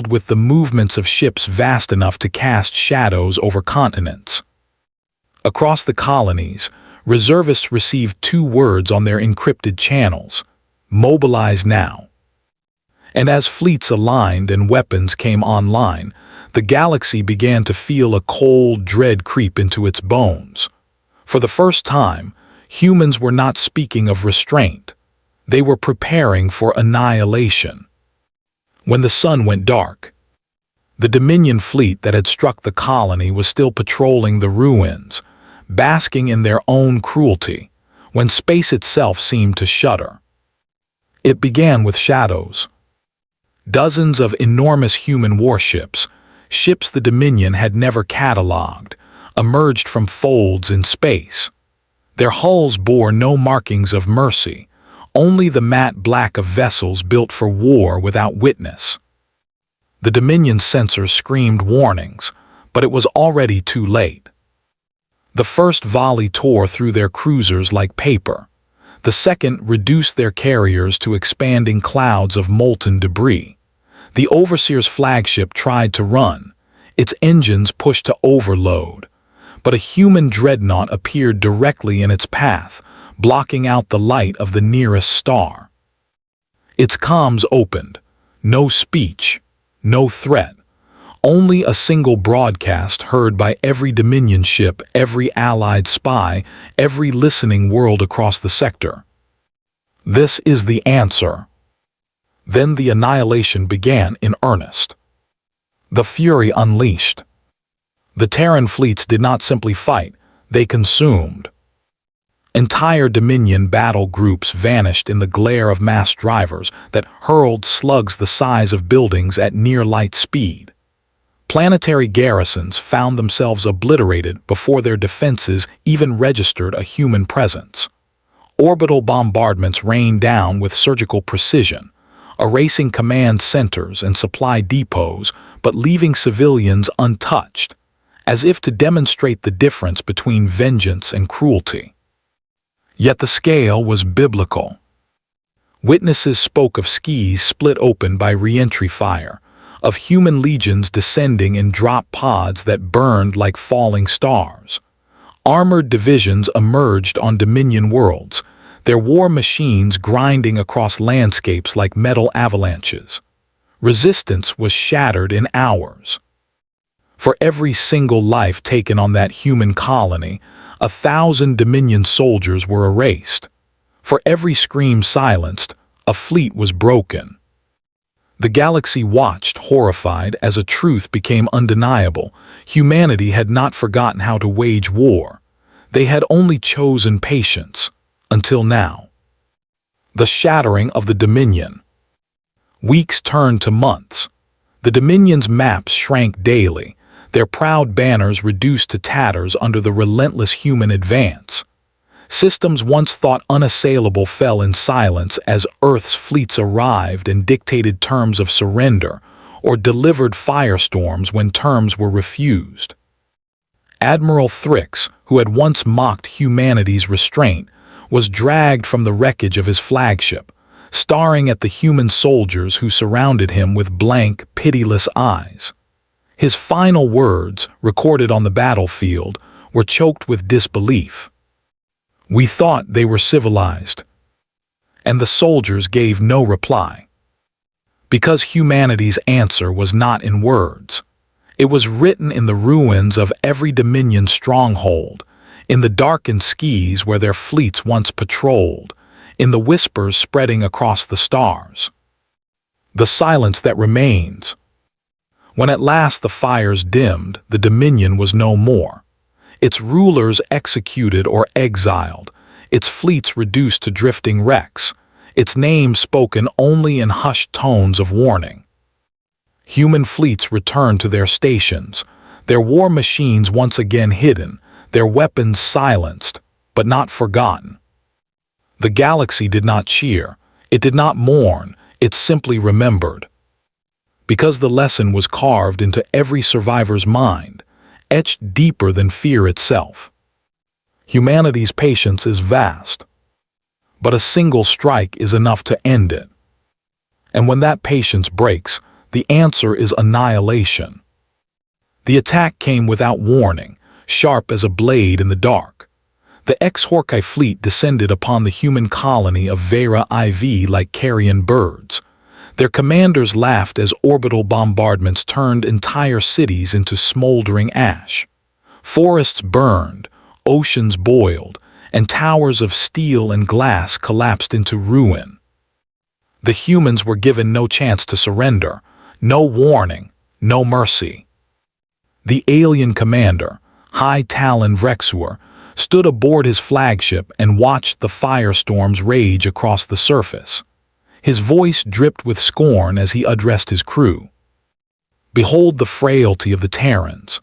with the movements of ships vast enough to cast shadows over continents. Across the colonies, reservists received 2 words on their encrypted channels: "Mobilize now." And as fleets aligned and weapons came online, the galaxy began to feel a cold dread creep into its bones. For the first time, humans were not speaking of restraint. They were preparing for annihilation. When the sun went dark, the Dominion fleet that had struck the colony was still patrolling the ruins, basking in their own cruelty, when space itself seemed to shudder. It began with shadows. Dozens of enormous human warships, ships the Dominion had never catalogued, emerged from folds in space. Their hulls bore no markings of mercy, only the matte black of vessels built for war without witness. The Dominion sensors screamed warnings, but it was already too late. The first volley tore through their cruisers like paper. The second reduced their carriers to expanding clouds of molten debris. The Overseer's flagship tried to run, its engines pushed to overload, but a human dreadnought appeared directly in its path, blocking out the light of the nearest star. Its comms opened. No speech, no threat, only a single broadcast heard by every Dominion ship, every Allied spy, every listening world across the sector. "This is the answer." Then the annihilation began in earnest. The fury unleashed. The Terran fleets did not simply fight, they consumed. Entire Dominion battle groups vanished in the glare of mass drivers that hurled slugs the size of buildings at near-light speed. Planetary garrisons found themselves obliterated before their defenses even registered a human presence. Orbital bombardments rained down with surgical precision, erasing command centers and supply depots, but leaving civilians untouched, as if to demonstrate the difference between vengeance and cruelty. Yet the scale was biblical. Witnesses spoke of skies split open by re-entry fire, of human legions descending in drop pods that burned like falling stars. Armored divisions emerged on Dominion worlds, their war machines grinding across landscapes like metal avalanches. Resistance was shattered in hours. For every single life taken on that human colony, 1,000 Dominion soldiers were erased. For every scream silenced, a fleet was broken. The galaxy watched, horrified, as a truth became undeniable. Humanity had not forgotten how to wage war. They had only chosen patience. Until now. The shattering of the Dominion. Weeks turned to months. The Dominion's maps shrank daily, their proud banners reduced to tatters under the relentless human advance. Systems once thought unassailable fell in silence as Earth's fleets arrived and dictated terms of surrender, or delivered firestorms when terms were refused. Admiral Thrix, who had once mocked humanity's restraint, was dragged from the wreckage of his flagship, staring at the human soldiers who surrounded him with blank, pitiless eyes. His final words, recorded on the battlefield, were choked with disbelief. "We thought they were civilized." And the soldiers gave no reply. Because humanity's answer was not in words. It was written in the ruins of every Dominion stronghold, in the darkened skies where their fleets once patrolled, in the whispers spreading across the stars. The silence that remains. When at last the fires dimmed, the Dominion was no more. Its rulers executed or exiled, its fleets reduced to drifting wrecks, its name spoken only in hushed tones of warning. Human fleets returned to their stations, their war machines once again hidden, their weapons silenced, but not forgotten. The galaxy did not cheer, it did not mourn, it simply remembered. Because the lesson was carved into every survivor's mind, etched deeper than fear itself. Humanity's patience is vast, but a single strike is enough to end it. And when that patience breaks, The answer is annihilation. The attack came without warning, sharp as a blade in the dark. The HFY fleet descended upon the human colony of Vera IV like carrion birds. Their commanders laughed as orbital bombardments turned entire cities into smoldering ash. Forests burned, oceans boiled, and towers of steel and glass collapsed into ruin. The humans were given no chance to surrender, no warning, no mercy. The alien commander, High Talon Vrexur, stood aboard his flagship and watched the firestorms rage across the surface. His voice dripped with scorn as he addressed his crew. Behold the frailty of the Terrans.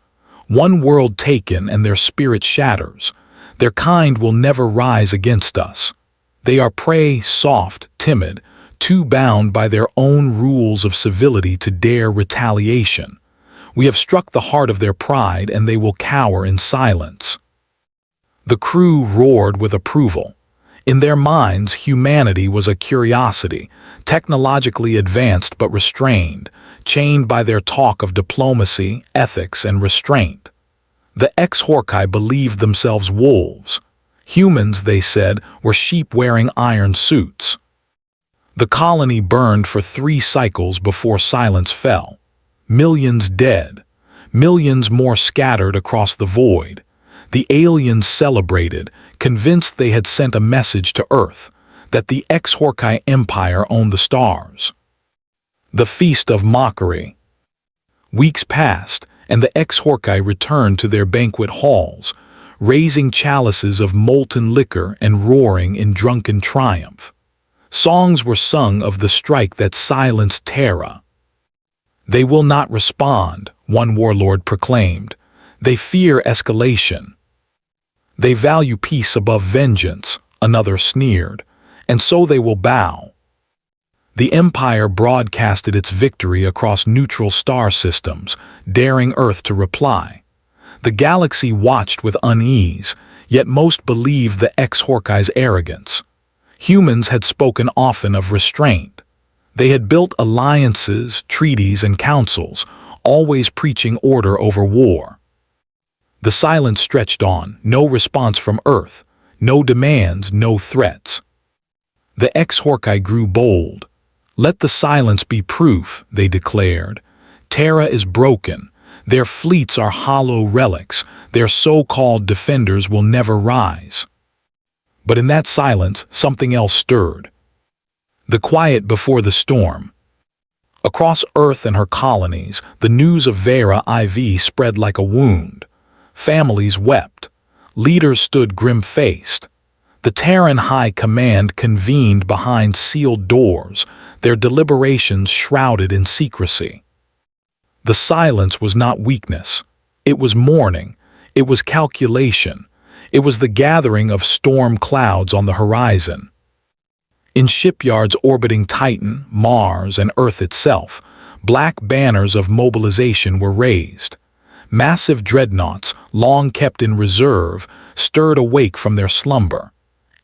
One world taken and their spirit shatters. Their kind will never rise against us. They are prey, soft, timid, too bound by their own rules of civility to dare retaliation. We have struck the heart of their pride and they will cower in silence. The crew roared with approval. In their minds, humanity was a curiosity, technologically advanced but restrained, chained by their talk of diplomacy, ethics, and restraint. The HFY believed themselves wolves. Humans, they said, were sheep wearing iron suits. The colony burned for 3 cycles before silence fell. Millions dead, millions more scattered across the void. The aliens celebrated, convinced they had sent a message to Earth, that the HFY Empire owned the stars. The feast of mockery. Weeks passed, and the HFY returned to their banquet halls, raising chalices of molten liquor and roaring in drunken triumph. Songs were sung of the strike that silenced Terra. They will not respond, one warlord proclaimed. They fear escalation. They value peace above vengeance, another sneered, and so they will bow. The Empire broadcasted its victory across neutral star systems, daring Earth to reply. The galaxy watched with unease, yet most believed the HFY's arrogance. Humans had spoken often of restraint. They had built alliances, treaties, and councils, always preaching order over war. The silence stretched on, no response from Earth, no demands, no threats. The HFY grew bold. Let the silence be proof, they declared. Terra is broken. Their fleets are hollow relics. Their so-called defenders will never rise. But in that silence, something else stirred. The quiet before the storm. Across Earth and her colonies, the news of Vera IV spread like a wound. Families wept. Leaders stood grim-faced. The Terran High Command convened behind sealed doors, their deliberations shrouded in secrecy. The silence was not weakness. It was mourning. It was calculation. It was the gathering of storm clouds on the horizon. In shipyards orbiting Titan, Mars, and Earth itself, black banners of mobilization were raised. Massive dreadnoughts, long kept in reserve, stirred awake from their slumber.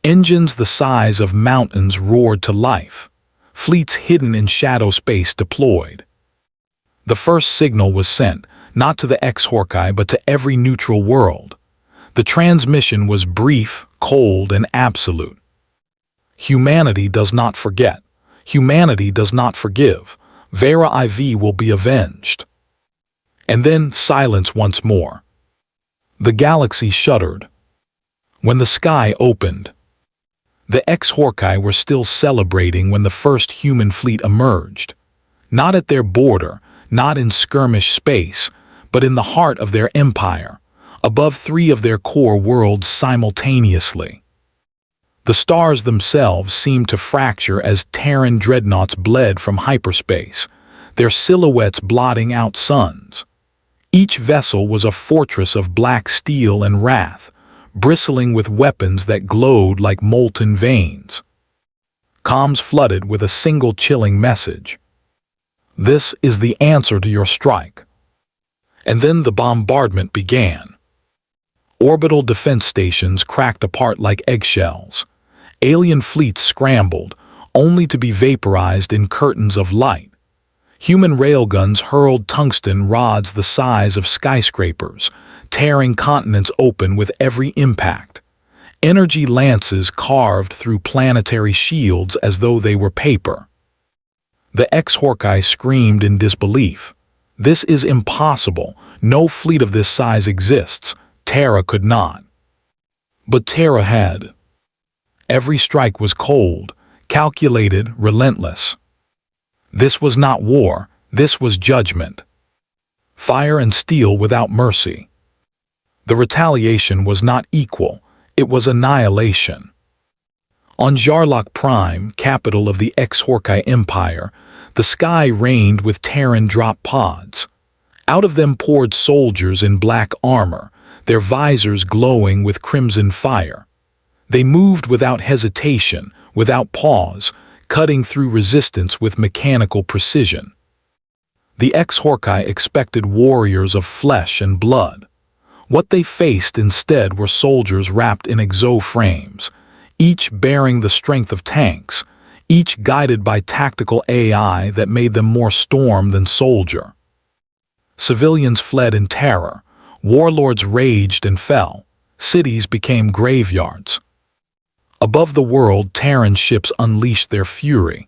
Engines the size of mountains roared to life. Fleets hidden in shadow space deployed. The first signal was sent, not to the HFY but to every neutral world. The transmission was brief, cold, and absolute. Humanity does not forget. Humanity does not forgive. Vera IV will be avenged. And then silence once more. The galaxy shuddered. When the sky opened, the HFY were still celebrating when the first human fleet emerged. Not at their border, not in skirmish space, but in the heart of their empire, above 3 of their core worlds simultaneously. The stars themselves seemed to fracture as Terran dreadnoughts bled from hyperspace, their silhouettes blotting out suns. Each vessel was a fortress of black steel and wrath, bristling with weapons that glowed like molten veins. Comms flooded with a single chilling message. This is the answer to your strike. And then the bombardment began. Orbital defense stations cracked apart like eggshells. Alien fleets scrambled, only to be vaporized in curtains of light. Human railguns hurled tungsten rods the size of skyscrapers, tearing continents open with every impact. Energy lances carved through planetary shields as though they were paper. The HFY screamed in disbelief. This is impossible. No fleet of this size exists. Terra could not. But Terra had. Every strike was cold, calculated, relentless. This was not war, this was judgment. Fire and steel without mercy. The retaliation was not equal, it was annihilation. On Jarlock Prime, capital of the HFY Empire, the sky rained with Terran drop pods. Out of them poured soldiers in black armor, their visors glowing with crimson fire. They moved without hesitation, without pause, cutting through resistance with mechanical precision. The HFY expected warriors of flesh and blood. What they faced instead were soldiers wrapped in exoframes, each bearing the strength of tanks, each guided by tactical AI that made them more storm than soldier. Civilians fled in terror, warlords raged and fell, cities became graveyards. Above the world, Terran ships unleashed their fury.